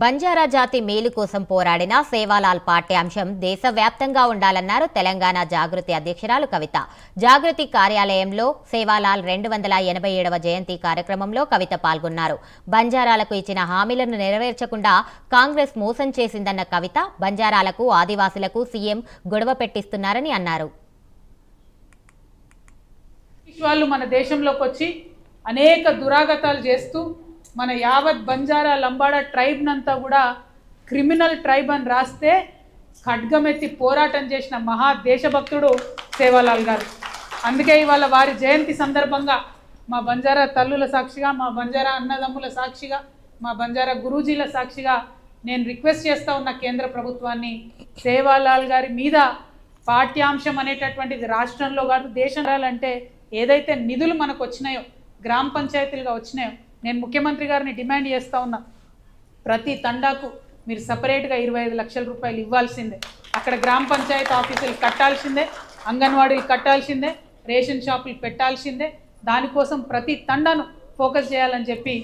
బంజారా జాతి మేలు కోసం పోరాడిన సేవాలాల్ పాఠ్యాంశం దేశవ్యాప్తంగా ఉండాలన్నారు తెలంగాణ జాగృతి అధ్యక్షురాలు కవిత. జాగృతి కార్యాలయంలో సేవాలాల్ 287వ జయంతి కార్యక్రమంలో కవిత పాల్గొన్నారు. బంజారాలకు ఇచ్చిన హామీలను నెరవేర్చకుండా కాంగ్రెస్ మోసం చేసిందన్న కవిత, బంజారాలకు ఆదివాసులకు సీఎం గొడవ పెట్టిస్తున్నారని అన్నారు. వాళ్ళు మన దేశంలోకి వచ్చి అనేక దురాగతాలు చేస్తూ మన యావత్ బంజారా లంబాడా ట్రైబ్నంతా కూడా క్రిమినల్ ట్రైబ్ అని రాస్తే ఖడ్గమెత్తి పోరాటం చేసిన మహా దేశభక్తుడు సేవాలాల్ గారు. అందుకే ఇవాళ వారి జయంతి సందర్భంగా మా బంజారా తల్లుల సాక్షిగా, మా బంజారా అన్నదమ్ముల సాక్షిగా, మా బంజారా గురూజీల సాక్షిగా నేను రిక్వెస్ట్ చేస్తూ ఉన్న కేంద్ర ప్రభుత్వాన్ని, సేవాలాల్ గారి మీద పాఠ్యాంశం అనేటటువంటిది రాష్ట్రంలో కాదు దేశంలో అంటే ఏదైతే నిధులు మనకు వచ్చినాయో, గ్రామ పంచాయతీలుగా వచ్చినాయో, నేను ముఖ్యమంత్రి గారిని డిమాండ్ చేస్తూ ఉన్నా, ప్రతి తండాకు మీరు సపరేట్గా 25 లక్షల రూపాయలు ఇవ్వాల్సిందే. అక్కడ గ్రామ పంచాయతీ ఆఫీసులు కట్టాల్సిందే, అంగన్వాడీలు కట్టాల్సిందే, రేషన్ షాపులు పెట్టాల్సిందే. దానికోసం ప్రతి తండాను ఫోకస్ చేయాలని చెప్పి